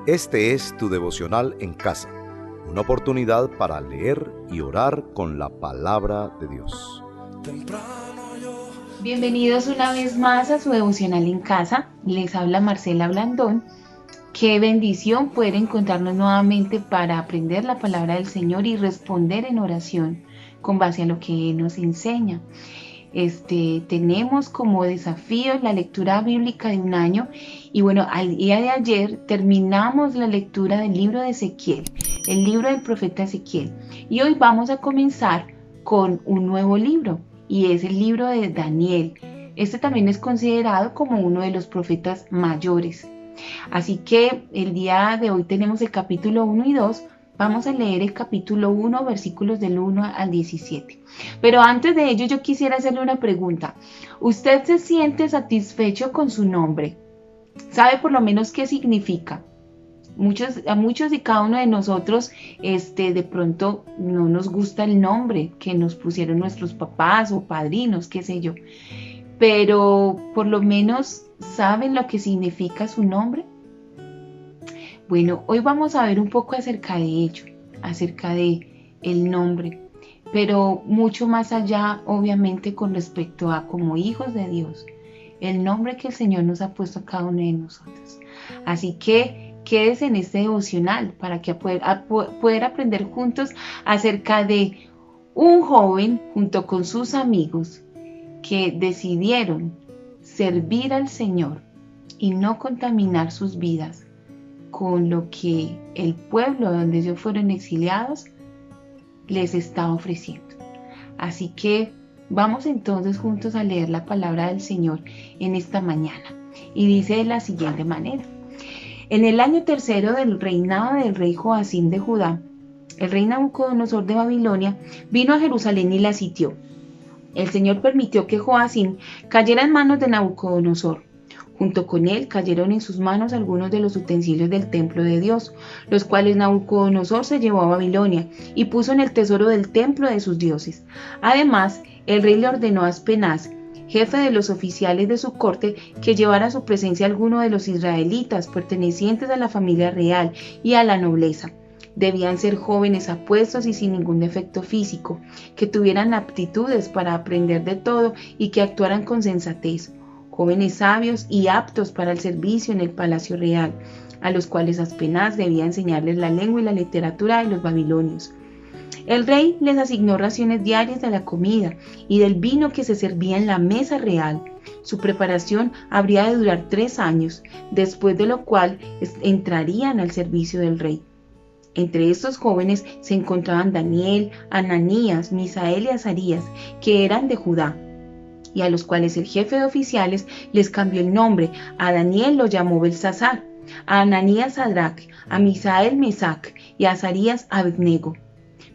Este es tu devocional en casa, una oportunidad para leer y orar con la palabra de Dios. Bienvenidos una vez más a su devocional en casa. Les habla Marcela Blandón. Qué bendición poder encontrarnos nuevamente para aprender la palabra del Señor y responder en oración con base a lo que nos enseña. Tenemos como desafío la lectura bíblica de un año y bueno, al día de ayer terminamos la lectura del libro de Ezequiel, el libro del profeta Ezequiel, y hoy vamos a comenzar con un nuevo libro y es el libro de Daniel. Este también es considerado como uno de los profetas mayores. Así que el día de hoy tenemos el capítulo 1 y 2. Vamos a leer el capítulo 1, versículos del 1 al 17. Pero antes de ello yo quisiera hacerle una pregunta. ¿Usted se siente satisfecho con su nombre? ¿Sabe por lo menos qué significa? A muchos y cada uno de nosotros de pronto no nos gusta el nombre que nos pusieron nuestros papás o padrinos, qué sé yo. Pero por lo menos ¿saben lo que significa su nombre? Bueno, hoy vamos a ver un poco acerca de ello, acerca de el nombre, pero mucho más allá, obviamente, con respecto a como hijos de Dios, el nombre que el Señor nos ha puesto a cada uno de nosotros. Así que quédese en este devocional para que poder aprender juntos acerca de un joven junto con sus amigos que decidieron servir al Señor y no contaminar sus vidas con lo que el pueblo donde ellos fueron exiliados les está ofreciendo. Así que vamos entonces juntos a leer la palabra del Señor en esta mañana. Y dice de la siguiente manera: en el año tercero del reinado del rey Joacim de Judá, el rey Nabucodonosor de Babilonia vino a Jerusalén y la sitió. El Señor permitió que Joacim cayera en manos de Nabucodonosor. Junto con él cayeron en sus manos algunos de los utensilios del templo de Dios, los cuales Nabucodonosor se llevó a Babilonia y puso en el tesoro del templo de sus dioses. Además, el rey le ordenó a Aspenaz, jefe de los oficiales de su corte, que llevara a su presencia a alguno de los israelitas pertenecientes a la familia real y a la nobleza. Debían ser jóvenes apuestos y sin ningún defecto físico, que tuvieran aptitudes para aprender de todo y que actuaran con sensatez. Jóvenes sabios y aptos para el servicio en el palacio real, a los cuales Aspenaz debía enseñarles la lengua y la literatura de los babilonios. El rey les asignó raciones diarias de la comida y del vino que se servía en la mesa real. Su preparación habría de durar 3 años, después de lo cual entrarían al servicio del rey. Entre estos jóvenes se encontraban Daniel, Ananías, Misael y Azarías, que eran de Judá, y a los cuales el jefe de oficiales les cambió el nombre. A Daniel lo llamó Belsasar, a Ananías Sadrac, a Misael Mesac y a Azarías Abednego.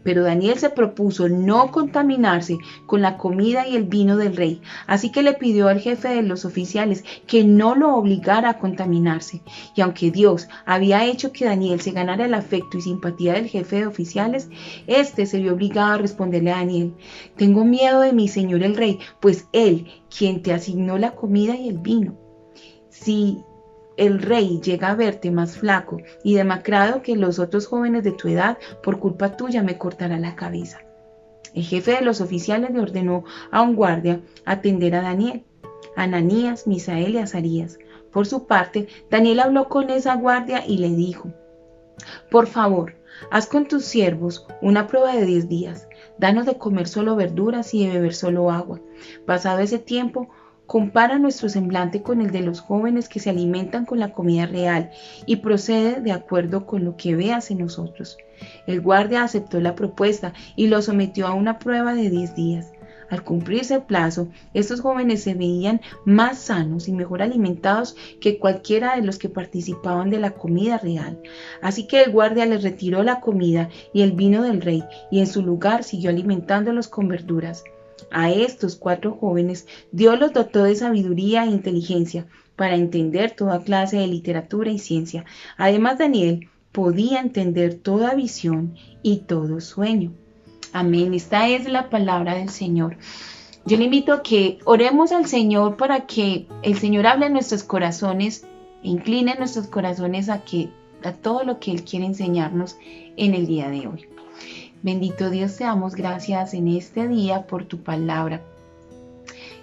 Pero Daniel se propuso no contaminarse con la comida y el vino del rey, así que le pidió al jefe de los oficiales que no lo obligara a contaminarse. Y aunque Dios había hecho que Daniel se ganara el afecto y simpatía del jefe de oficiales, éste se vio obligado a responderle a Daniel: tengo miedo de mi señor el rey, pues él, quien te asignó la comida y el vino. Si el rey llega a verte más flaco y demacrado que los otros jóvenes de tu edad, por culpa tuya me cortará la cabeza. El jefe de los oficiales le ordenó a un guardia atender a Daniel, Ananías, Misael y Azarías. Por su parte, Daniel habló con esa guardia y le dijo: por favor, haz con tus siervos una prueba de 10 días. Danos de comer solo verduras y de beber solo agua. Pasado ese tiempo, compara nuestro semblante con el de los jóvenes que se alimentan con la comida real y procede de acuerdo con lo que veas en nosotros. El guardia aceptó la propuesta y lo sometió a una prueba de 10 días. Al cumplirse el plazo, estos jóvenes se veían más sanos y mejor alimentados que cualquiera de los que participaban de la comida real. Así que el guardia les retiró la comida y el vino del rey y en su lugar siguió alimentándolos con verduras. A estos 4 jóvenes Dios los dotó de sabiduría e inteligencia para entender toda clase de literatura y ciencia. Además, Daniel podía entender toda visión y todo sueño. Amén. Esta es la palabra del Señor. Yo le invito a que oremos al Señor para que el Señor hable en nuestros corazones e incline nuestros corazones a que a todo lo que Él quiere enseñarnos en el día de hoy. Bendito Dios, te damos gracias en este día por tu palabra.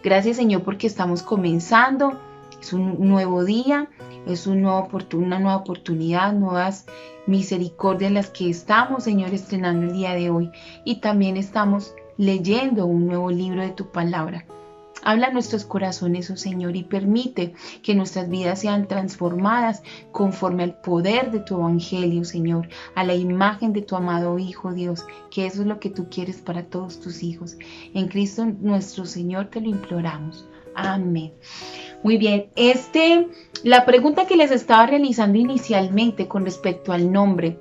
Gracias, Señor, porque estamos comenzando. Es un nuevo día, es una nueva oportunidad, nuevas misericordias las que estamos, Señor, estrenando el día de hoy. Y también estamos leyendo un nuevo libro de tu palabra. Habla a nuestros corazones, oh Señor, y permite que nuestras vidas sean transformadas conforme al poder de tu evangelio, Señor, a la imagen de tu amado Hijo, Dios, que eso es lo que tú quieres para todos tus hijos. En Cristo nuestro Señor te lo imploramos. Amén. Muy bien, la pregunta que les estaba realizando inicialmente con respecto al nombre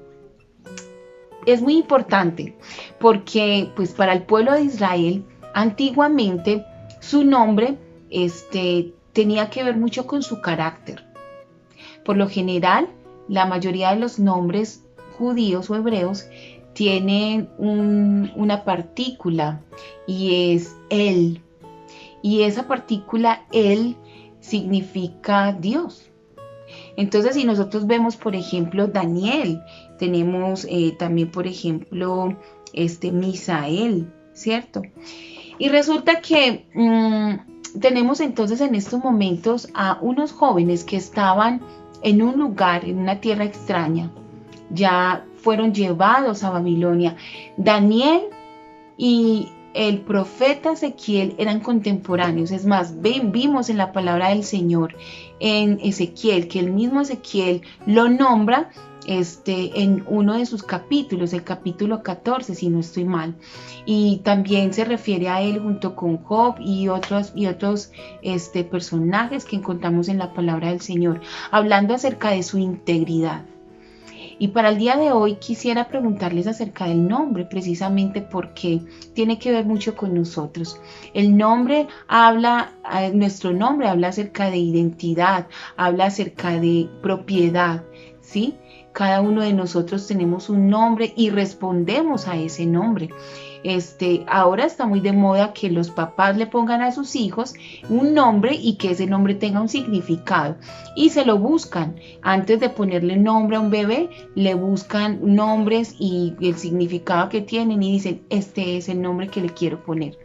es muy importante porque pues para el pueblo de Israel antiguamente su nombre tenía que ver mucho con su carácter. Por lo general, la mayoría de los nombres judíos o hebreos tienen una partícula y es él. Y esa partícula él significa Dios. Entonces, si nosotros vemos, por ejemplo, Daniel, tenemos también, por ejemplo, Misael, ¿cierto? Y resulta que tenemos entonces en estos momentos a unos jóvenes que estaban en un lugar, en una tierra extraña. Ya fueron llevados a Babilonia. Daniel y el profeta Ezequiel eran contemporáneos. Es más, vimos en la palabra del Señor, en Ezequiel, que el mismo Ezequiel lo nombra en uno de sus capítulos, el capítulo 14, si no estoy mal, y también se refiere a él junto con Job y otros personajes que encontramos en la palabra del Señor, hablando acerca de su integridad. Y para el día de hoy quisiera preguntarles acerca del nombre, precisamente porque tiene que ver mucho con nosotros. Nuestro nombre habla acerca de identidad, habla acerca de propiedad, ¿sí? Cada uno de nosotros tenemos un nombre y respondemos a ese nombre. Ahora está muy de moda que los papás le pongan a sus hijos un nombre y que ese nombre tenga un significado y se lo buscan. Antes de ponerle nombre a un bebé, le buscan nombres y el significado que tienen y dicen, este es el nombre que le quiero poner.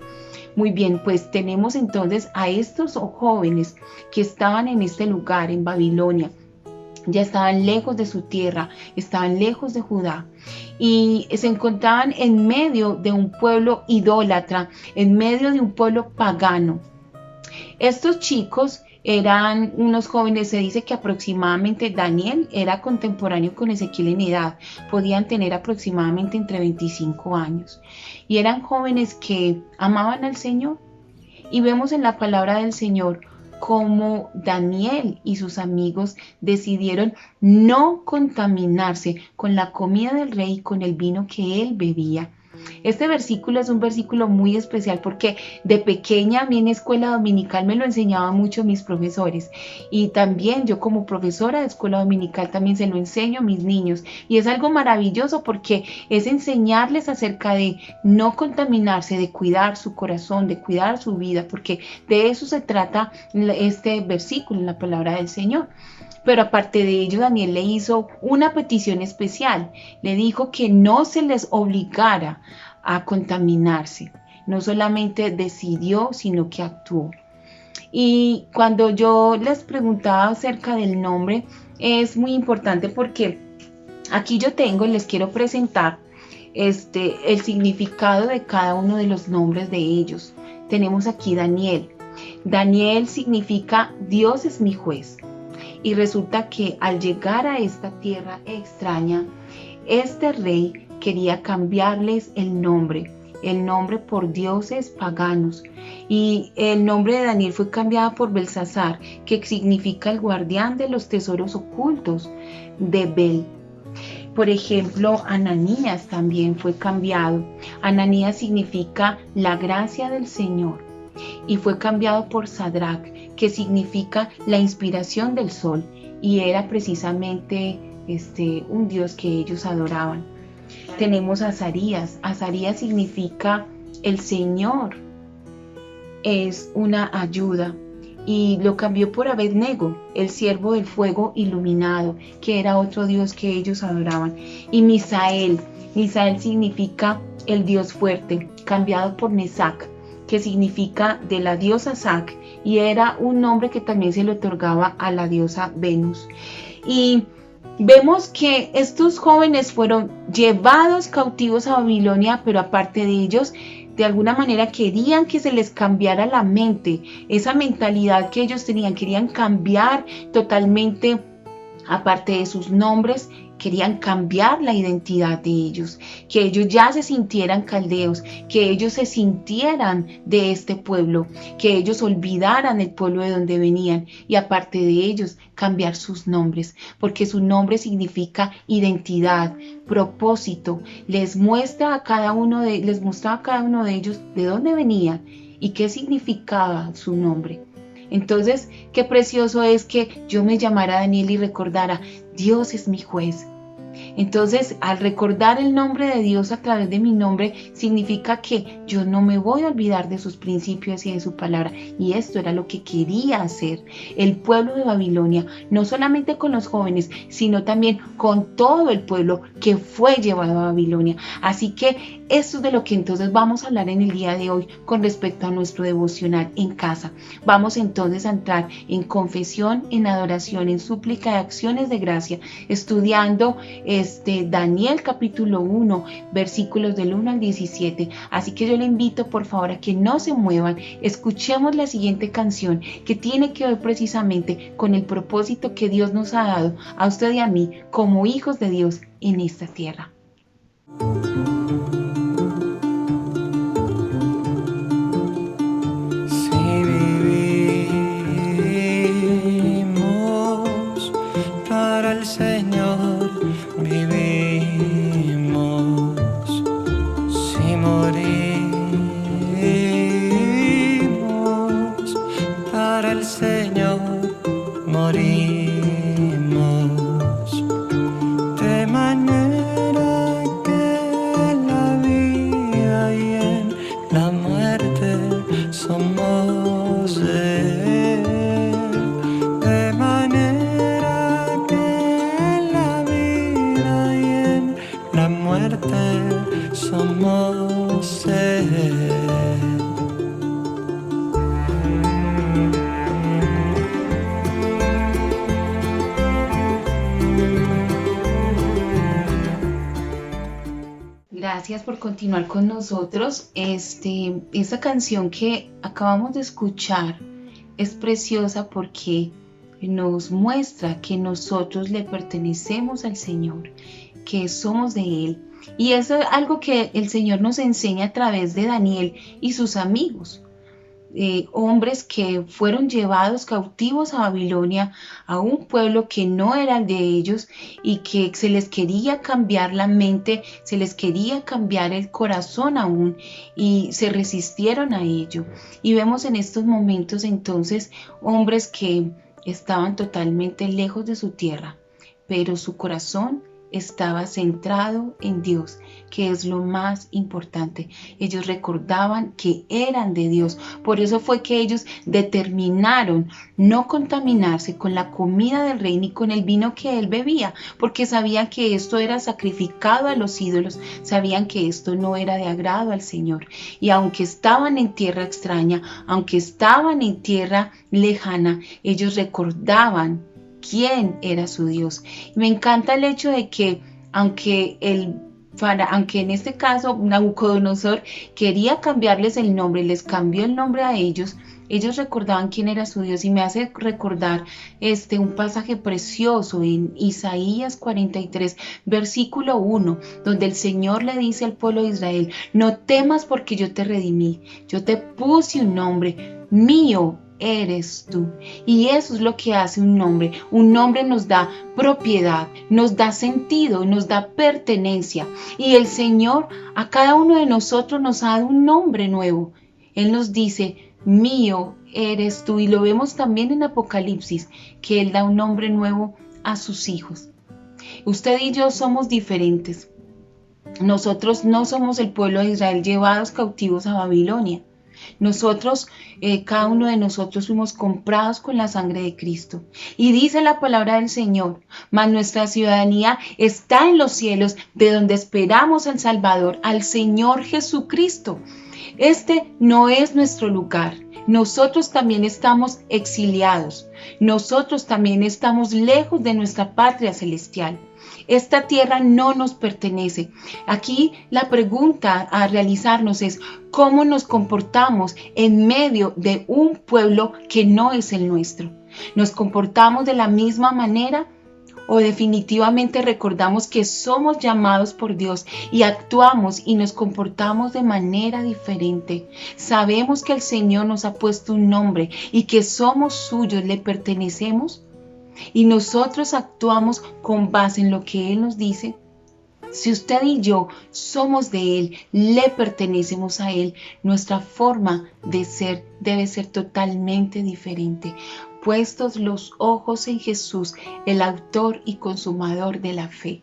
Muy bien, pues tenemos entonces a estos jóvenes que estaban en este lugar, en Babilonia. Ya estaban lejos de su tierra, estaban lejos de Judá y se encontraban en medio de un pueblo idólatra, en medio de un pueblo pagano. Estos chicos eran unos jóvenes, se dice que aproximadamente Daniel era contemporáneo con Ezequiel en edad, podían tener aproximadamente entre 25 años y eran jóvenes que amaban al Señor. Y vemos en la palabra del Señor cómo Daniel y sus amigos decidieron no contaminarse con la comida del rey y con el vino que él bebía. Este versículo es un versículo muy especial porque de pequeña a mí en escuela dominical me lo enseñaban mucho mis profesores y también yo como profesora de escuela dominical también se lo enseño a mis niños y es algo maravilloso porque es enseñarles acerca de no contaminarse, de cuidar su corazón, de cuidar su vida, porque de eso se trata este versículo en la palabra del Señor. Pero aparte de ello, Daniel le hizo una petición especial. Le dijo que no se les obligara a contaminarse. No solamente decidió, sino que actuó. Y cuando yo les preguntaba acerca del nombre, es muy importante porque aquí les quiero presentar el significado de cada uno de los nombres de ellos. Tenemos aquí Daniel. Daniel significa Dios es mi juez. Y resulta que al llegar a esta tierra extraña, este rey quería cambiarles el nombre por dioses paganos. Y el nombre de Daniel fue cambiado por Belsasar, que significa el guardián de los tesoros ocultos de Bel. Por ejemplo, Ananías también fue cambiado. Ananías significa la gracia del Señor. Y fue cambiado por Sadrach, que significa la inspiración del sol, y era precisamente un dios que ellos adoraban. Tenemos a Azarías. Azarías significa el Señor es una ayuda. y lo cambió por Abed-nego, el siervo del fuego iluminado, que era otro dios que ellos adoraban. Y Misael significa el dios fuerte, cambiado por Mesac, que significa de la diosa Sac, y era un nombre que también se le otorgaba a la diosa Venus. Y vemos que estos jóvenes fueron llevados cautivos a Babilonia, pero aparte de ellos, de alguna manera querían que se les cambiara la mente, esa mentalidad que ellos tenían, querían cambiar totalmente, aparte de sus nombres, querían cambiar la identidad de ellos, que ellos ya se sintieran caldeos, que ellos se sintieran de este pueblo, que ellos olvidaran el pueblo de donde venían y aparte de ellos cambiar sus nombres, porque su nombre significa identidad, propósito, les mostraba a cada uno de ellos de dónde venían y qué significaba su nombre. Entonces, qué precioso es que yo me llamara Daniel y recordara, Dios es mi juez. Entonces, al recordar el nombre de Dios a través de mi nombre, significa que yo no me voy a olvidar de sus principios y de su palabra. Y esto era lo que quería hacer el pueblo de Babilonia, no solamente con los jóvenes, sino también con todo el pueblo que fue llevado a Babilonia. Así que esto es de lo que entonces vamos a hablar en el día de hoy con respecto a nuestro devocional en casa. Vamos entonces a entrar en confesión, en adoración, en súplica de acciones de gracia, estudiando Daniel capítulo 1, versículos del 1 al 17. Así que yo le invito por favor a que no se muevan, escuchemos la siguiente canción que tiene que ver precisamente con el propósito que Dios nos ha dado a usted y a mí como hijos de Dios en esta tierra. Gracias por continuar con nosotros. Esta canción que acabamos de escuchar es preciosa porque nos muestra que nosotros le pertenecemos al Señor, que somos de Él. Y eso es algo que el Señor nos enseña a través de Daniel y sus amigos. Hombres que fueron llevados cautivos a Babilonia, a un pueblo que no era el de ellos y que se les quería cambiar la mente, se les quería cambiar el corazón aún y se resistieron a ello. Y vemos en estos momentos entonces hombres que estaban totalmente lejos de su tierra, pero su corazón estaba centrado en Dios, que es lo más importante. Ellos recordaban que eran de Dios. Por eso fue que ellos determinaron no contaminarse con la comida del rey ni con el vino que él bebía, porque sabían que esto era sacrificado a los ídolos, sabían que esto no era de agrado al Señor. Y aunque estaban en tierra extraña, aunque estaban en tierra lejana, ellos recordaban quién era su Dios. Y me encanta el hecho de que aunque en este caso Nabucodonosor quería cambiarles el nombre, les cambió el nombre a ellos recordaban quién era su Dios. Y me hace recordar un pasaje precioso en Isaías 43, versículo 1, donde el Señor le dice al pueblo de Israel: no temas porque yo te redimí, yo te puse un nombre, mío eres tú. Y eso es lo que hace un nombre. Un nombre nos da propiedad, nos da sentido, nos da pertenencia. Y el Señor a cada uno de nosotros nos ha dado un nombre nuevo. Él nos dice: mío eres tú. Y lo vemos también en Apocalipsis, que Él da un nombre nuevo a sus hijos. Usted y yo somos diferentes. Nosotros no somos el pueblo de Israel llevados cautivos a Babilonia. Nosotros, cada uno de nosotros fuimos comprados con la sangre de Cristo. Y dice la palabra del Señor, mas nuestra ciudadanía está en los cielos, de donde esperamos al Salvador, al Señor Jesucristo. Este no es nuestro lugar. Nosotros también estamos exiliados. Nosotros también estamos lejos de nuestra patria celestial. Esta tierra no nos pertenece. Aquí la pregunta a realizarnos es cómo nos comportamos en medio de un pueblo que no es el nuestro. ¿Nos comportamos de la misma manera? ¿O definitivamente recordamos que somos llamados por Dios y actuamos y nos comportamos de manera diferente? ¿Sabemos que el Señor nos ha puesto un nombre y que somos suyos, le pertenecemos? ¿Y nosotros actuamos con base en lo que Él nos dice? Si usted y yo somos de Él, le pertenecemos a Él, nuestra forma de ser debe ser totalmente diferente. Puestos los ojos en Jesús, el autor y consumador de la fe.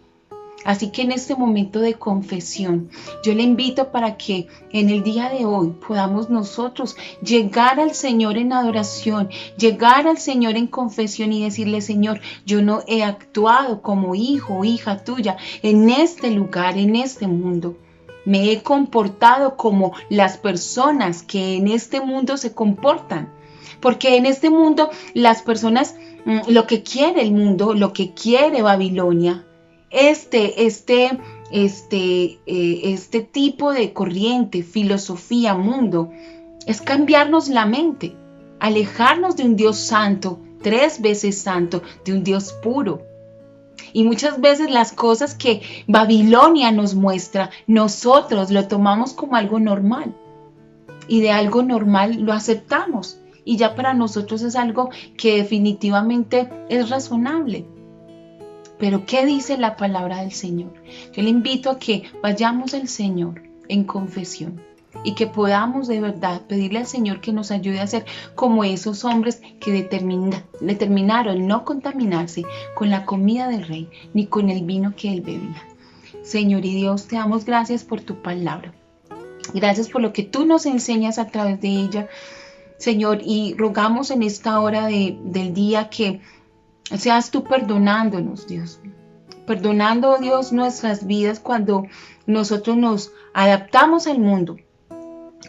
Así que en este momento de confesión, yo le invito para que en el día de hoy podamos nosotros llegar al Señor en adoración, llegar al Señor en confesión y decirle: Señor, yo no he actuado como hijo o hija tuya en este lugar, en este mundo. Me he comportado como las personas que en este mundo se comportan. Porque en este mundo las personas, lo que quiere el mundo, lo que quiere Babilonia, este tipo de corriente, filosofía, mundo, es cambiarnos la mente, alejarnos de un Dios santo, 3 veces santo, de un Dios puro. Y muchas veces las cosas que Babilonia nos muestra, nosotros lo tomamos como algo normal. Y de algo normal lo aceptamos. Y ya para nosotros es algo que definitivamente es razonable. Pero ¿qué dice la palabra del Señor? Yo le invito a que vayamos al Señor en confesión y que podamos de verdad pedirle al Señor que nos ayude a ser como esos hombres que determinaron no contaminarse con la comida del rey ni con el vino que él bebía. Señor y Dios, te damos gracias por tu palabra. Gracias por lo que tú nos enseñas a través de ella, Señor, y rogamos en esta hora del día que seas tú perdonándonos, Dios. Perdonando, Dios, nuestras vidas cuando nosotros nos adaptamos al mundo.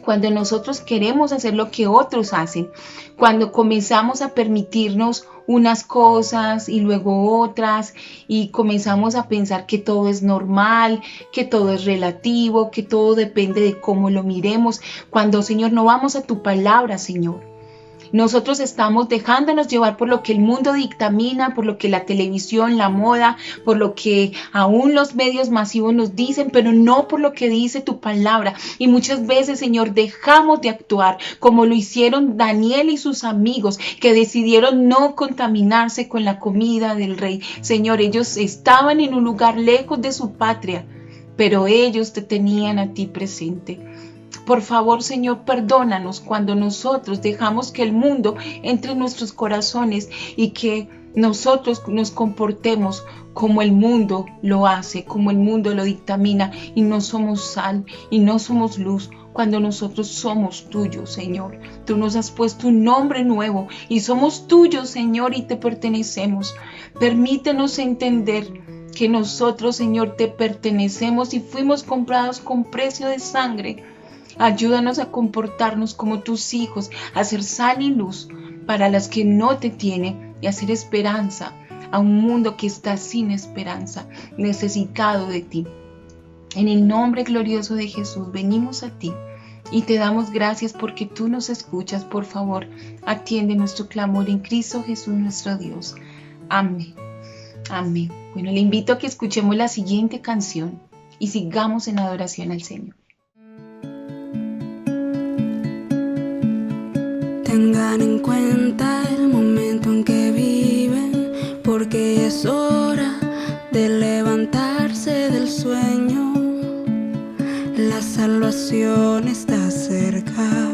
Cuando nosotros queremos hacer lo que otros hacen. Cuando comenzamos a permitirnos unas cosas y luego otras. Y comenzamos a pensar que todo es normal, que todo es relativo, que todo depende de cómo lo miremos. Cuando, Señor, no vamos a tu palabra, Señor. Nosotros estamos dejándonos llevar por lo que el mundo dictamina, por lo que la televisión, la moda, por lo que aún los medios masivos nos dicen, pero no por lo que dice tu palabra. Y muchas veces, Señor, dejamos de actuar como lo hicieron Daniel y sus amigos, que decidieron no contaminarse con la comida del rey. Señor, ellos estaban en un lugar lejos de su patria, pero ellos te tenían a ti presente. Por favor, Señor, perdónanos cuando nosotros dejamos que el mundo entre en nuestros corazones y que nosotros nos comportemos como el mundo lo hace, como el mundo lo dictamina, y no somos sal y no somos luz cuando nosotros somos tuyos, Señor. Tú nos has puesto un nombre nuevo y somos tuyos, Señor, y te pertenecemos. Permítenos entender que nosotros, Señor, te pertenecemos y fuimos comprados con precio de sangre. Ayúdanos a comportarnos como tus hijos, a ser sal y luz para las que no te tienen y a ser esperanza a un mundo que está sin esperanza, necesitado de ti. En el nombre glorioso de Jesús venimos a ti y te damos gracias porque tú nos escuchas. Por favor, atiende nuestro clamor en Cristo Jesús nuestro Dios. Amén. Amén. Bueno, le invito a que escuchemos la siguiente canción y sigamos en adoración al Señor. Tengan en cuenta el momento en que viven, porque es hora de levantarse del sueño. La salvación está cerca.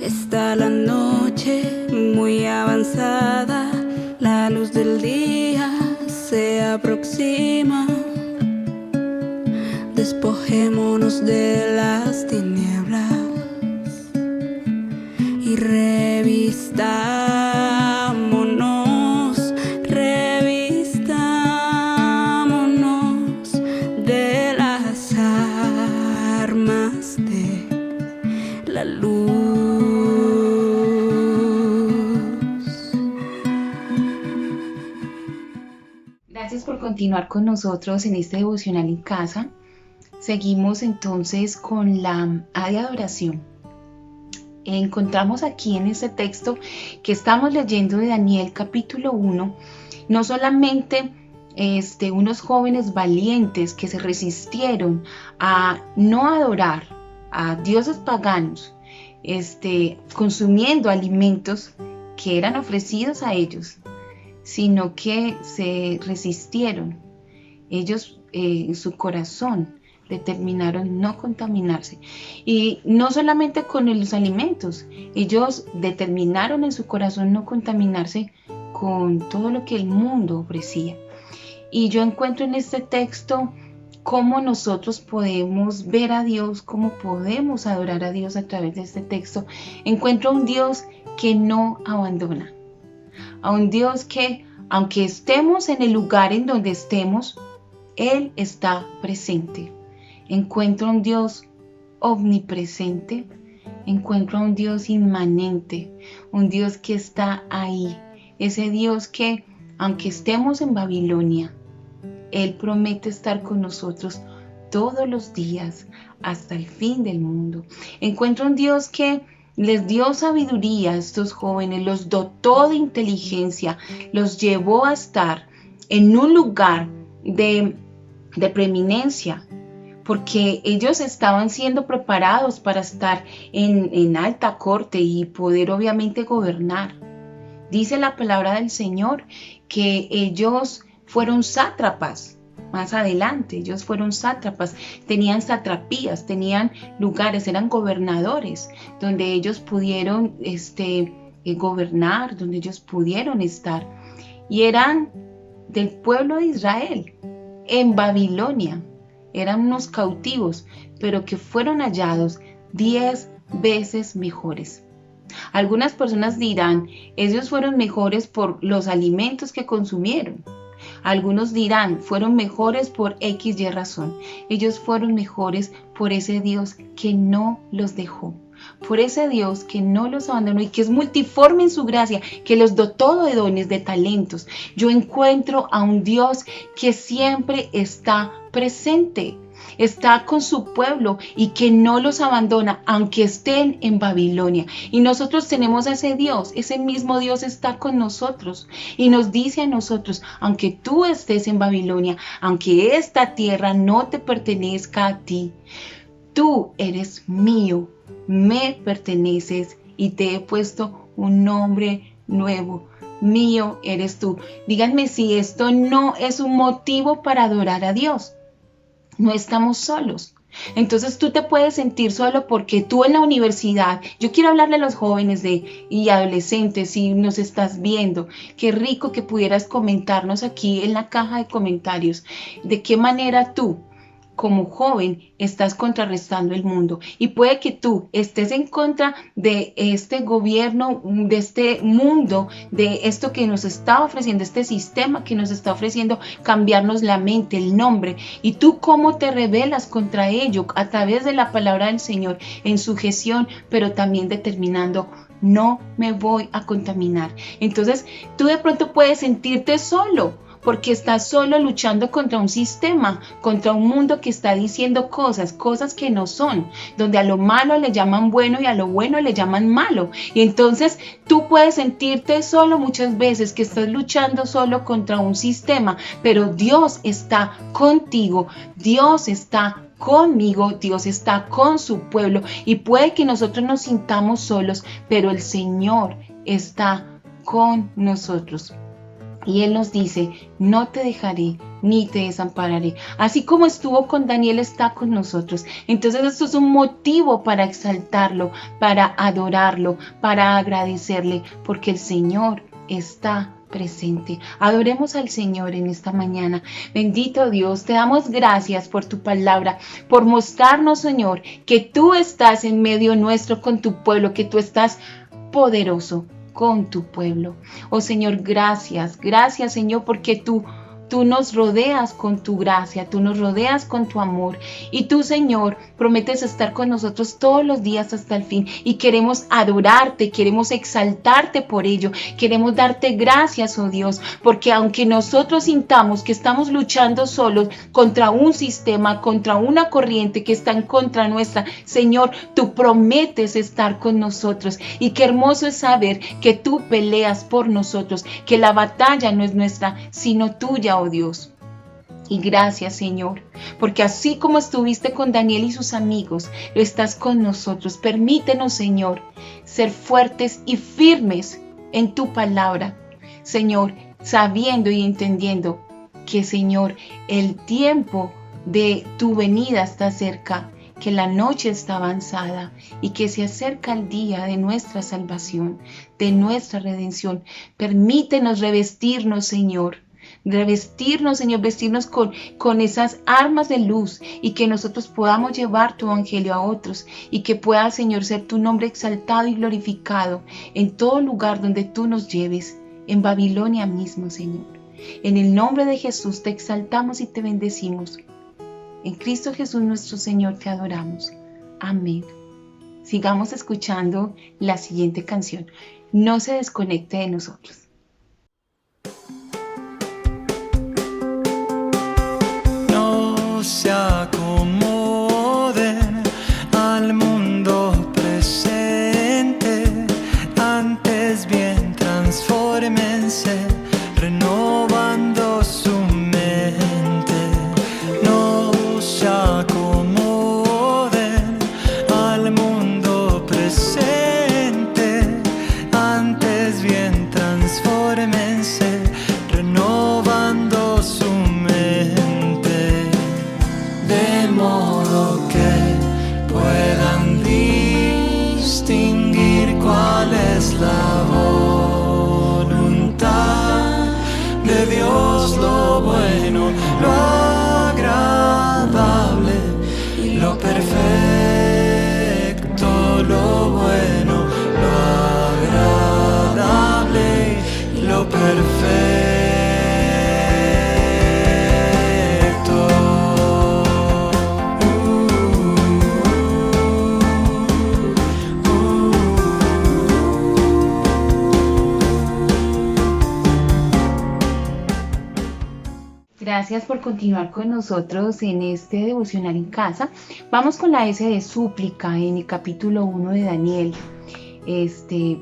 Está la noche muy avanzada, la luz del día se aproxima. despojémonos de las tinieblas y revistámonos de las armas de la luz. Gracias por continuar con nosotros en este devocional en casa. Seguimos entonces con la A de adoración. Encontramos aquí en este texto que estamos leyendo de Daniel capítulo 1, no solamente unos jóvenes valientes que se resistieron a no adorar a dioses paganos, consumiendo alimentos que eran ofrecidos a ellos, sino que se resistieron. Ellos en su corazón determinaron no contaminarse. Y no solamente con los alimentos, ellos determinaron en su corazón no contaminarse con todo lo que el mundo ofrecía. Y yo encuentro en este texto cómo nosotros podemos ver a Dios, cómo podemos adorar a Dios a través de este texto. Encuentro a un Dios que no abandona, a un Dios que, aunque estemos en el lugar en donde estemos, Él está presente. Encuentro a un Dios omnipresente, encuentro a un Dios inmanente, un Dios que está ahí, ese Dios que, aunque estemos en Babilonia, Él promete estar con nosotros todos los días hasta el fin del mundo. Encuentro un Dios que les dio sabiduría a estos jóvenes, los dotó de inteligencia, los llevó a estar en un lugar de preeminencia, porque ellos estaban siendo preparados para estar en alta corte y poder obviamente gobernar. Dice la palabra del Señor que ellos fueron sátrapas. Más adelante, ellos fueron sátrapas, tenían satrapías, tenían lugares, eran gobernadores, donde ellos pudieron gobernar, donde ellos pudieron estar. Y eran del pueblo de Israel, en Babilonia. Eran unos cautivos, pero que fueron hallados 10 veces mejores. Algunas personas dirán, ellos fueron mejores por los alimentos que consumieron. Algunos dirán, fueron mejores por X y razón. Ellos fueron mejores por ese Dios que no los dejó, por ese Dios que no los abandonó y que es multiforme en su gracia, que los dotó de dones, de talentos. Yo encuentro a un Dios que siempre está presente, está con su pueblo y que no los abandona aunque estén en Babilonia. Y nosotros tenemos a ese Dios, ese mismo Dios está con nosotros y nos dice a nosotros, aunque tú estés en Babilonia, aunque esta tierra no te pertenezca a ti, tú eres mío, me perteneces y te he puesto un nombre nuevo. Mío eres tú. Díganme si esto no es un motivo para adorar a Dios. No estamos solos. Entonces tú te puedes sentir solo porque tú en la universidad, yo quiero hablarle a los jóvenes y adolescentes, si nos estás viendo, qué rico que pudieras comentarnos aquí en la caja de comentarios de qué manera tú como joven estás contrarrestando el mundo, y puede que tú estés en contra de este gobierno, de este mundo, de esto que nos está ofreciendo, este sistema que nos está ofreciendo cambiarnos la mente, el nombre, y tú cómo te rebelas contra ello a través de la palabra del Señor en sujeción, pero también determinando no me voy a contaminar. Entonces tú de pronto puedes sentirte solo, porque estás solo luchando contra un sistema, contra un mundo que está diciendo cosas que no son, donde a lo malo le llaman bueno y a lo bueno le llaman malo. Y entonces tú puedes sentirte solo muchas veces, que estás luchando solo contra un sistema, pero Dios está contigo, Dios está conmigo, Dios está con su pueblo, y puede que nosotros nos sintamos solos, pero el Señor está con nosotros. Y Él nos dice, no te dejaré ni te desampararé. Así como estuvo con Daniel, está con nosotros. Entonces esto es un motivo para exaltarlo, para adorarlo, para agradecerle, porque el Señor está presente. Adoremos al Señor en esta mañana. Bendito Dios, te damos gracias por tu palabra, por mostrarnos, Señor, que tú estás en medio nuestro con tu pueblo, que tú estás poderoso con tu pueblo. Oh Señor, gracias, Señor, porque tú nos rodeas con tu gracia, tú nos rodeas con tu amor y tú, Señor, prometes estar con nosotros todos los días hasta el fin y queremos adorarte, queremos exaltarte por ello, queremos darte gracias, oh Dios, porque aunque nosotros sintamos que estamos luchando solos contra un sistema, contra una corriente que está en contra nuestra, Señor, tú prometes estar con nosotros y qué hermoso es saber que tú peleas por nosotros, que la batalla no es nuestra, sino tuya, oh Dios. Y gracias, Señor, porque así como estuviste con Daniel y sus amigos, lo estás con nosotros. Permítenos, Señor, ser fuertes y firmes en tu palabra, Señor, sabiendo y entendiendo que, Señor, el tiempo de tu venida está cerca, que la noche está avanzada y que se acerca el día de nuestra salvación, de nuestra redención. Permítenos revestirnos, Señor, vestirnos con esas armas de luz y que nosotros podamos llevar tu evangelio a otros y que pueda, Señor, ser tu nombre exaltado y glorificado en todo lugar donde tú nos lleves, en Babilonia mismo, Señor. En el nombre de Jesús te exaltamos y te bendecimos. En Cristo Jesús nuestro Señor te adoramos. Amén. Sigamos escuchando la siguiente canción. No se desconecte de nosotros. Se acomoden al mundo presente, antes bien transfórmense, renovando su mente. No se acomoden al mundo presente, antes bien transfórmense, renovando su mente, de modo que puedan distinguir cuál es la voluntad de Dios, lo bueno, lo agradable y lo perfecto, lo bueno, lo agradable y lo perfecto. Gracias por continuar con nosotros en este devocional en casa. Vamos con la S de súplica en el capítulo 1 de Daniel.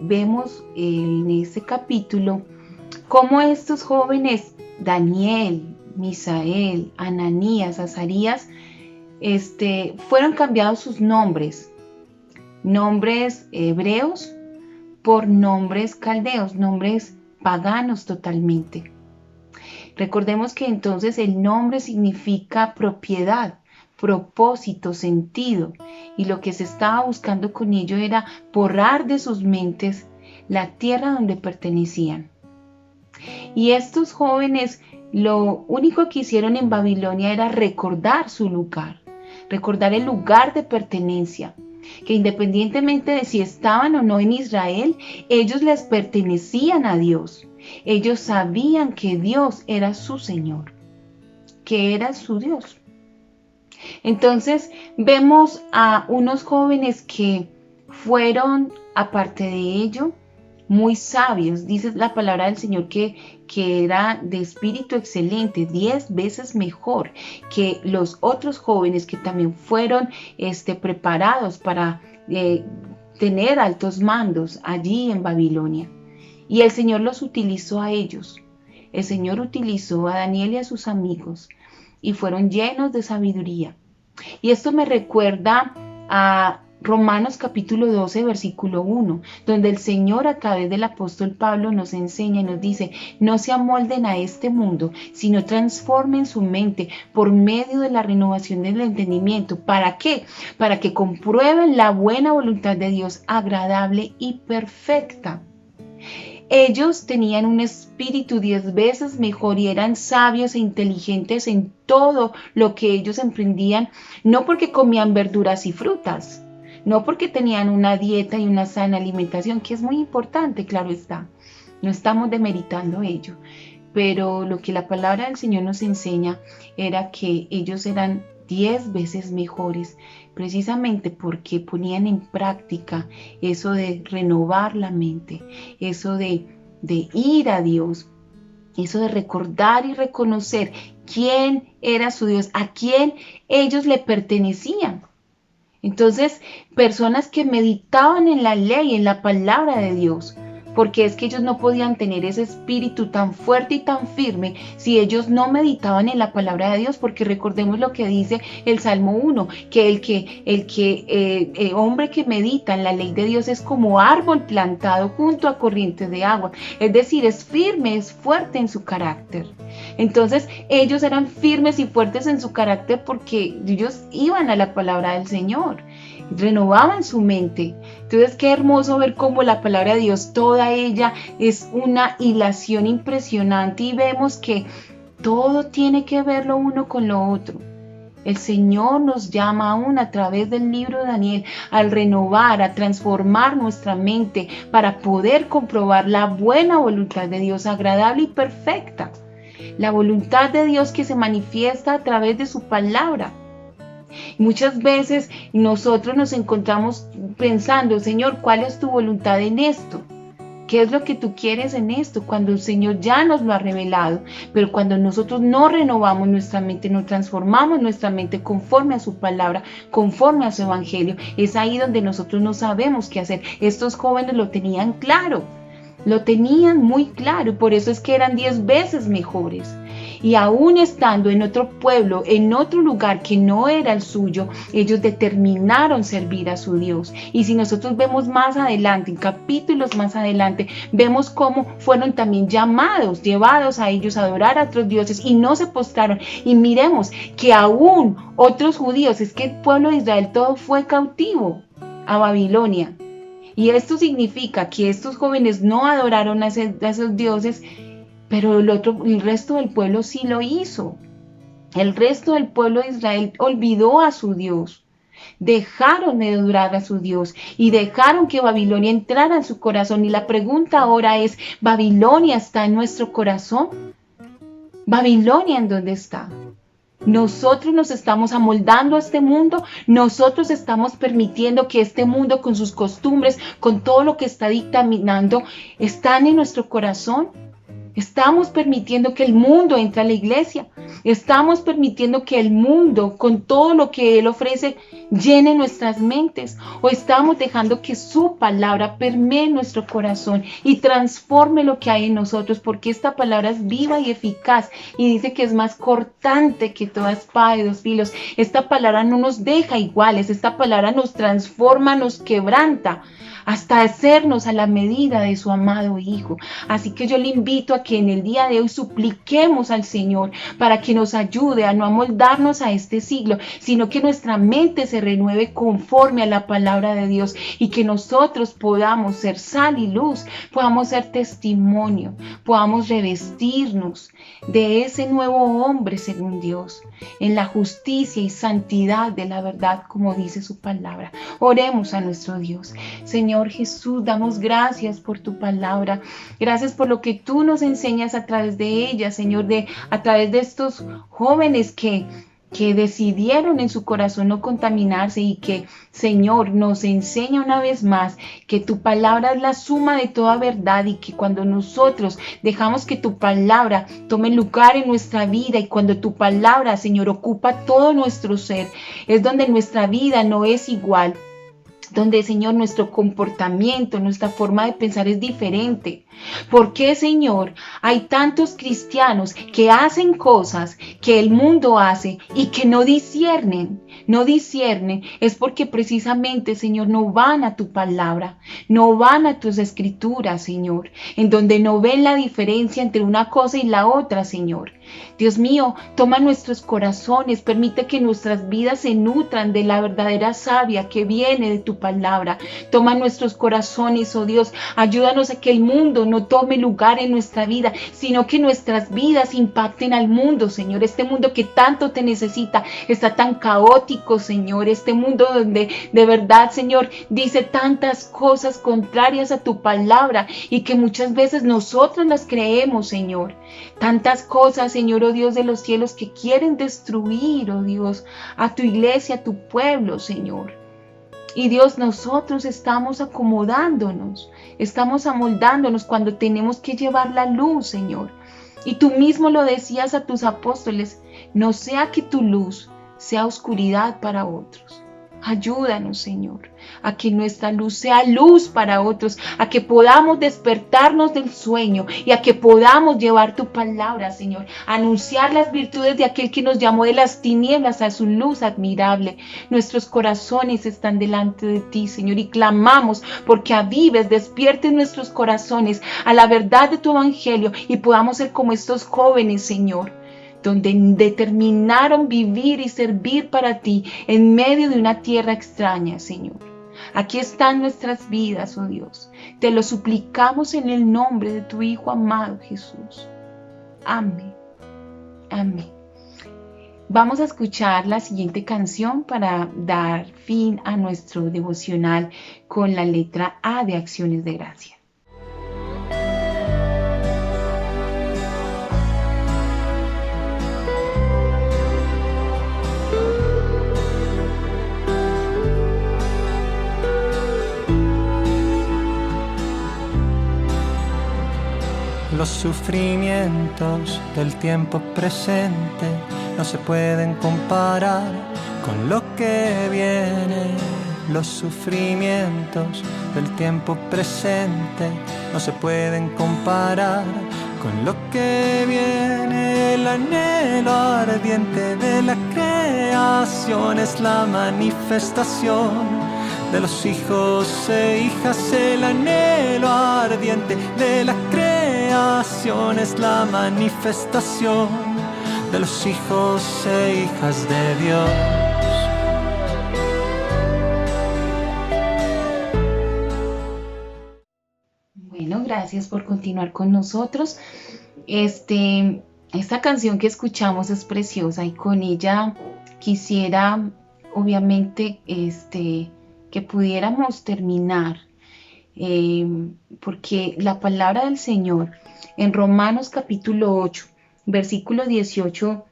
Vemos en este capítulo cómo estos jóvenes, Daniel, Misael, Ananías, Azarías, fueron cambiados sus nombres hebreos por nombres caldeos, nombres paganos totalmente. Recordemos que entonces el nombre significa propiedad, propósito, sentido, y lo que se estaba buscando con ello era borrar de sus mentes la tierra donde pertenecían. Y estos jóvenes lo único que hicieron en Babilonia era recordar su lugar, recordar el lugar de pertenencia, que independientemente de si estaban o no en Israel, ellos les pertenecían a Dios. Ellos sabían que Dios era su Señor, que era su Dios. Entonces vemos a unos jóvenes que fueron, aparte de ello, muy sabios. Dice la palabra del Señor que era de espíritu excelente, 10 veces mejor que los otros jóvenes que también fueron preparados para tener altos mandos allí en Babilonia. Y el Señor los utilizó a ellos. El Señor utilizó a Daniel y a sus amigos y fueron llenos de sabiduría. Y esto me recuerda a Romanos capítulo 12, versículo 1, donde el Señor a través del apóstol Pablo nos enseña y nos dice: no se amolden a este mundo, sino transformen su mente por medio de la renovación del entendimiento. ¿Para qué? Para que comprueben la buena voluntad de Dios, agradable y perfecta. Ellos tenían un espíritu 10 veces mejor y eran sabios e inteligentes en todo lo que ellos emprendían, no porque comían verduras y frutas, no porque tenían una dieta y una sana alimentación, que es muy importante, claro está. No estamos demeritando ello, pero lo que la palabra del Señor nos enseña era que ellos eran 10 veces mejores, precisamente porque ponían en práctica eso de renovar la mente, eso de ir a Dios, eso de recordar y reconocer quién era su Dios, a quién ellos le pertenecían. Entonces, personas que meditaban en la ley, en la palabra de Dios, porque es que ellos no podían tener ese espíritu tan fuerte y tan firme si ellos no meditaban en la palabra de Dios, porque recordemos lo que dice el Salmo 1, que el hombre que medita en la ley de Dios es como árbol plantado junto a corrientes de agua, es decir, es firme, es fuerte en su carácter. Entonces ellos eran firmes y fuertes en su carácter porque ellos iban a la palabra del Señor, renovaban su mente. Entonces qué hermoso ver cómo la palabra de Dios, toda ella es una hilación impresionante y vemos que todo tiene que ver lo uno con lo otro. El Señor nos llama aún a través del libro de Daniel al renovar, a transformar nuestra mente para poder comprobar la buena voluntad de Dios, agradable y perfecta. La voluntad de Dios que se manifiesta a través de su palabra. Muchas veces nosotros nos encontramos pensando, Señor, ¿cuál es tu voluntad en esto? ¿Qué es lo que tú quieres en esto? Cuando el Señor ya nos lo ha revelado, pero cuando nosotros no renovamos nuestra mente, no transformamos nuestra mente conforme a su palabra, conforme a su evangelio, es ahí donde nosotros no sabemos qué hacer. Estos jóvenes lo tenían claro, lo tenían muy claro, y por eso es que eran 10 veces mejores. Y aún estando en otro pueblo, en otro lugar que no era el suyo, ellos determinaron servir a su Dios. Y si nosotros vemos más adelante, en capítulos más adelante, vemos cómo fueron también llamados, llevados a ellos a adorar a otros dioses y no se postraron. Y miremos que aún otros judíos, es que el pueblo de Israel todo fue cautivo a Babilonia. Y esto significa que estos jóvenes no adoraron a esos dioses, pero el resto del pueblo sí lo hizo. El resto del pueblo de Israel olvidó a su Dios. Dejaron de adorar a su Dios y dejaron que Babilonia entrara en su corazón. Y la pregunta ahora es, ¿Babilonia está en nuestro corazón? ¿Babilonia en dónde está? Nosotros nos estamos amoldando a este mundo, nosotros estamos permitiendo que este mundo con sus costumbres, con todo lo que está dictaminando, están en nuestro corazón. Estamos permitiendo que el mundo entre a la iglesia. Estamos permitiendo que el mundo, con todo lo que Él ofrece, llene nuestras mentes. O estamos dejando que su palabra permee nuestro corazón y transforme lo que hay en nosotros. Porque esta palabra es viva y eficaz. Y dice que es más cortante que toda espada de 2 filos. Esta palabra no nos deja iguales. Esta palabra nos transforma, nos quebranta, hasta hacernos a la medida de su amado Hijo. Así que yo le invito a que en el día de hoy supliquemos al Señor para que nos ayude a no amoldarnos a este siglo, sino que nuestra mente se renueve conforme a la palabra de Dios y que nosotros podamos ser sal y luz, podamos ser testimonio, podamos revestirnos de ese nuevo hombre según Dios, en la justicia y santidad de la verdad, como dice su palabra. Oremos a nuestro Dios. Señor Jesús, damos gracias por tu palabra. Gracias por lo que tú nos enseñas a través de ella, Señor, a través de estos jóvenes que decidieron en su corazón no contaminarse y que, Señor, nos enseña una vez más que tu palabra es la suma de toda verdad y que cuando nosotros dejamos que tu palabra tome lugar en nuestra vida y cuando tu palabra, Señor, ocupa todo nuestro ser, es donde nuestra vida no es igual, donde, Señor, nuestro comportamiento, nuestra forma de pensar es diferente. ¿Por qué, Señor, hay tantos cristianos que hacen cosas que el mundo hace y que no disciernen? No disciernen, es porque precisamente, Señor, no van a tu palabra, no van a tus escrituras, Señor, en donde no ven la diferencia entre una cosa y la otra, Señor. Dios mío, toma nuestros corazones, permite que nuestras vidas se nutran de la verdadera savia que viene de tu tu palabra. Toma nuestros corazones, oh Dios. Ayúdanos a que el mundo no tome lugar en nuestra vida, sino que nuestras vidas impacten al mundo, Señor. Este mundo que tanto te necesita está tan caótico, Señor. Este mundo donde de verdad, Señor, dice tantas cosas contrarias a tu palabra y que muchas veces nosotros las creemos, Señor. Tantas cosas, Señor, oh Dios de los cielos, que quieren destruir, oh Dios, a tu iglesia, a tu pueblo, Señor. Y Dios, nosotros estamos acomodándonos, estamos amoldándonos cuando tenemos que llevar la luz, Señor. Y tú mismo lo decías a tus apóstoles, no sea que tu luz sea oscuridad para otros. Ayúdanos, Señor, a que nuestra luz sea luz para otros, a que podamos despertarnos del sueño y a que podamos llevar tu palabra, Señor, anunciar las virtudes de aquel que nos llamó de las tinieblas a su luz admirable. Nuestros corazones están delante de ti, Señor, y clamamos porque avives, despiertes nuestros corazones a la verdad de tu evangelio y podamos ser como estos jóvenes, Señor, donde determinaron vivir y servir para ti en medio de una tierra extraña, Señor. Aquí están nuestras vidas, oh Dios. Te lo suplicamos en el nombre de tu Hijo amado Jesús. Amén. Amén. Vamos a escuchar la siguiente canción para dar fin a nuestro devocional con la letra A de Acciones de Gracia. Los sufrimientos del tiempo presente no se pueden comparar con lo que viene. Los sufrimientos del tiempo presente no se pueden comparar con lo que viene. El anhelo ardiente de la creación es la manifestación de los hijos e hijas. El anhelo ardiente de la creación es la manifestación de los hijos e hijas de Dios. Bueno, gracias por continuar con nosotros. Esta canción que escuchamos es preciosa y con ella quisiera, obviamente, que pudiéramos terminar, porque la palabra del Señor en Romanos capítulo 8, versículos 18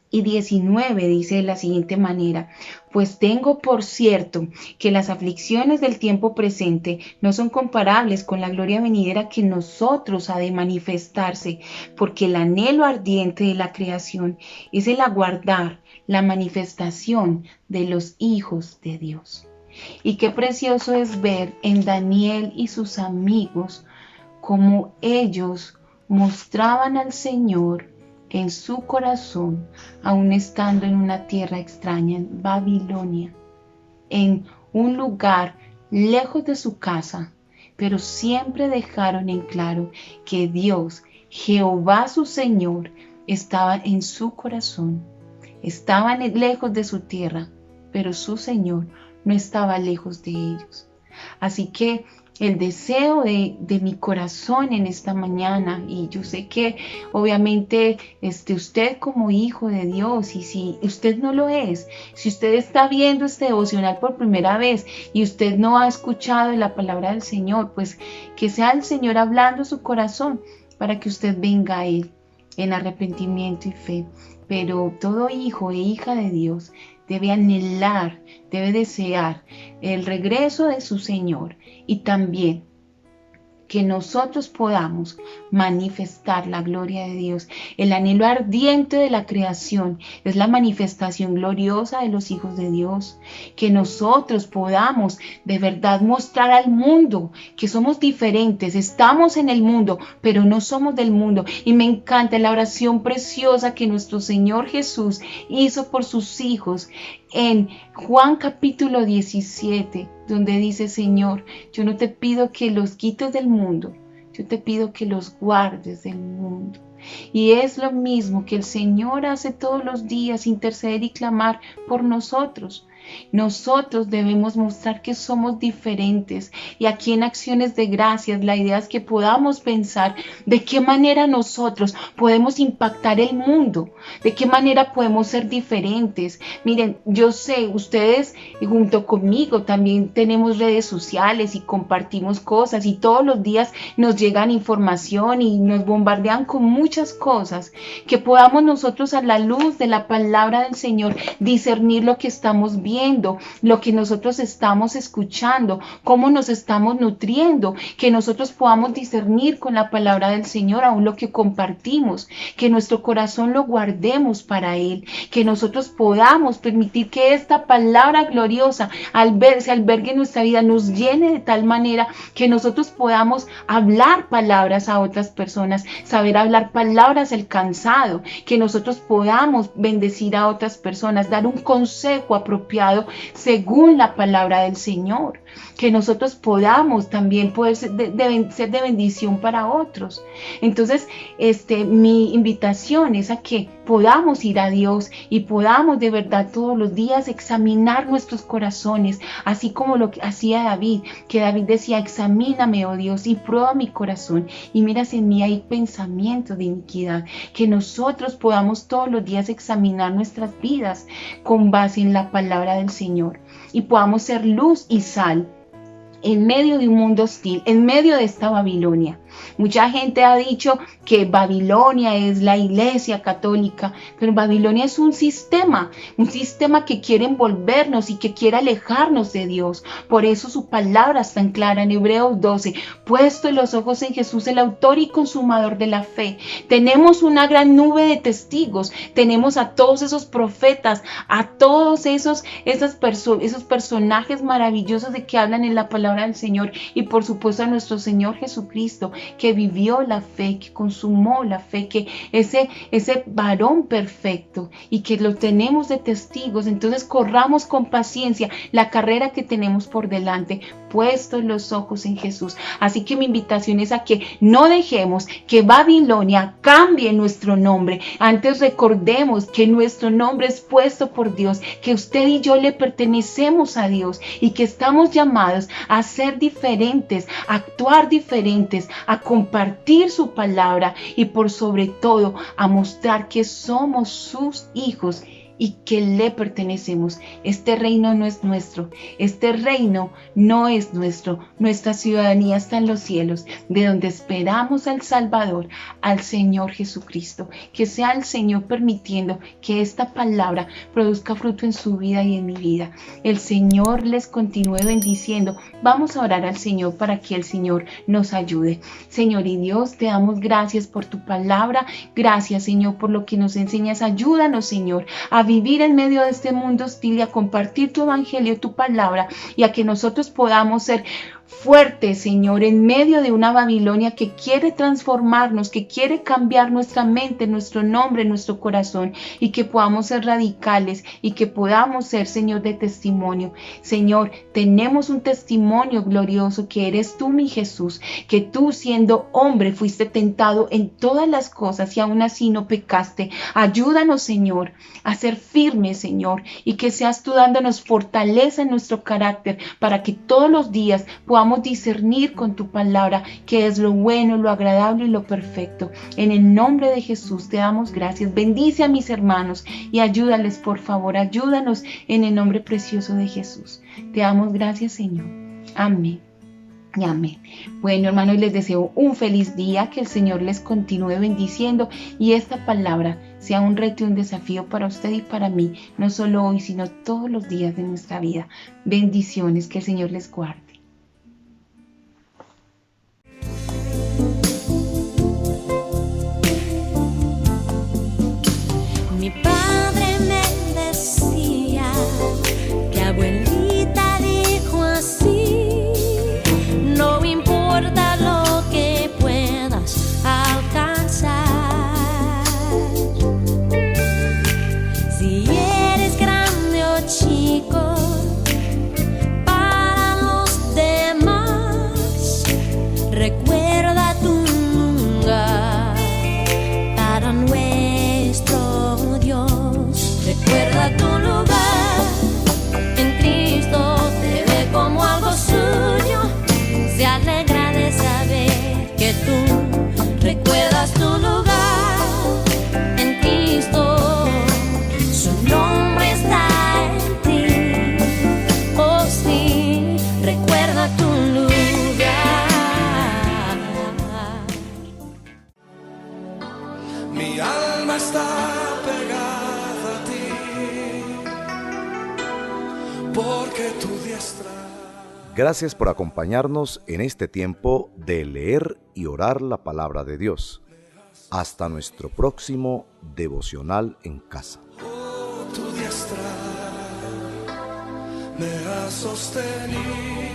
y 19 dice de la siguiente manera: pues tengo por cierto que las aflicciones del tiempo presente no son comparables con la gloria venidera que en nosotros ha de manifestarse, porque el anhelo ardiente de la creación es el aguardar la manifestación de los hijos de Dios. Y qué precioso es ver en Daniel y sus amigos cómo ellos mostraban al Señor en su corazón, aún estando en una tierra extraña, en Babilonia, en un lugar lejos de su casa, pero siempre dejaron en claro que Dios, Jehová su Señor, estaba en su corazón. Estaban lejos de su tierra, pero su Señor no estaba lejos de ellos. Así que el deseo de mi corazón en esta mañana, y yo sé que obviamente usted como hijo de Dios, y si usted no lo es, si usted está viendo este devocional por primera vez y usted no ha escuchado la palabra del Señor, pues que sea el Señor hablando su corazón para que usted venga a Él en arrepentimiento y fe. Pero todo hijo e hija de Dios debe anhelar, debe desear el regreso de su Señor, y también que nosotros podamos manifestar la gloria de Dios. El anhelo ardiente de la creación es la manifestación gloriosa de los hijos de Dios. Que nosotros podamos de verdad mostrar al mundo que somos diferentes, estamos en el mundo, pero no somos del mundo. Y me encanta la oración preciosa que nuestro Señor Jesús hizo por sus hijos en Juan capítulo 17, donde dice: Señor, yo no te pido que los quites del mundo, yo te pido que los guardes del mundo. Y es lo mismo que el Señor hace todos los días, interceder y clamar por nosotros. Nosotros debemos mostrar que somos diferentes, y aquí en Acciones de Gracias la idea es que podamos pensar de qué manera nosotros podemos impactar el mundo, de qué manera podemos ser diferentes. Miren, yo sé, ustedes junto conmigo también tenemos redes sociales y compartimos cosas, y todos los días nos llegan información y nos bombardean con muchas cosas. Que podamos nosotros, a la luz de la palabra del Señor, discernir lo que estamos viendo, lo que nosotros estamos escuchando, cómo nos estamos nutriendo, que nosotros podamos discernir con la palabra del Señor aún lo que compartimos, que nuestro corazón lo guardemos para Él, que nosotros podamos permitir que esta palabra gloriosa se albergue en nuestra vida, nos llene de tal manera que nosotros podamos hablar palabras a otras personas, saber hablar palabras al cansado, que nosotros podamos bendecir a otras personas, dar un consejo apropiado según la palabra del Señor, que nosotros podamos también poder ser de bendición para otros. Entonces, mi invitación es a que podamos ir a Dios y podamos de verdad todos los días examinar nuestros corazones, así como lo que hacía David, que David decía: examíname, oh Dios, y prueba mi corazón, y mira si en mí hay pensamientos de iniquidad. Que nosotros podamos todos los días examinar nuestras vidas con base en la palabra del Señor, y podamos ser luz y sal en medio de un mundo hostil, en medio de esta Babilonia. Mucha gente ha dicho que Babilonia es la iglesia católica, pero Babilonia es un sistema que quiere envolvernos y que quiere alejarnos de Dios. Por eso su palabra es tan clara en Hebreos 12: puesto los ojos en Jesús, el autor y consumador de la fe. Tenemos una gran nube de testigos, tenemos a todos esos profetas, a todos esos personajes maravillosos de que hablan en la palabra del Señor, y por supuesto a nuestro Señor Jesucristo, que vivió la fe, que consumó la fe, que ese varón perfecto, y que lo tenemos de testigos. Entonces corramos con paciencia la carrera que tenemos por delante, puestos los ojos en Jesús. Así que mi invitación es a que no dejemos que Babilonia cambie nuestro nombre. Antes recordemos que nuestro nombre es puesto por Dios, que usted y yo le pertenecemos a Dios, y que estamos llamados a ser diferentes, a actuar diferentes, a compartir su palabra, y por sobre todo a mostrar que somos sus hijos y que le pertenecemos. Este reino no es nuestro, este reino no es nuestro. Nuestra ciudadanía está en los cielos, de donde esperamos al Salvador, al Señor Jesucristo. Que sea el Señor permitiendo que esta palabra produzca fruto en su vida y en mi vida. El Señor les continúe bendiciendo. Vamos a orar al Señor para que el Señor nos ayude. Señor y Dios, te damos gracias por tu palabra. Gracias, Señor, por lo que nos enseñas. Ayúdanos, Señor, a vivir en medio de este mundo hostil y a compartir tu evangelio, tu palabra, y a que nosotros podamos ser fuertes, Señor, en medio de una Babilonia que quiere transformarnos, que quiere cambiar nuestra mente, nuestro nombre, nuestro corazón, y que podamos ser radicales y que podamos ser, Señor, de testimonio. Señor, tenemos un testimonio glorioso que eres tú, mi Jesús, que tú, siendo hombre, fuiste tentado en todas las cosas y aún así no pecaste. Ayúdanos, Señor, a ser firmes, Señor, y que seas tú dándonos fortaleza en nuestro carácter para que todos los días podamos discernir con tu palabra qué es lo bueno, lo agradable y lo perfecto. En el nombre de Jesús te damos gracias. Bendice a mis hermanos y ayúdales, por favor. Ayúdanos en el nombre precioso de Jesús. Te damos gracias, Señor. Amén. Y amén. Bueno, hermanos, les deseo un feliz día, que el Señor les continúe bendiciendo y esta palabra sea un reto y un desafío para usted y para mí, no solo hoy, sino todos los días de nuestra vida. Bendiciones, que el Señor les guarde. Mi padre me decía que abuelita dijo así: no importa lo que puedas alcanzar, si eres grande o chico, para los porque tu diestra. Gracias por acompañarnos en este tiempo de leer y orar la palabra de Dios. Hasta nuestro próximo devocional en casa. Tu diestra me ha sostenido.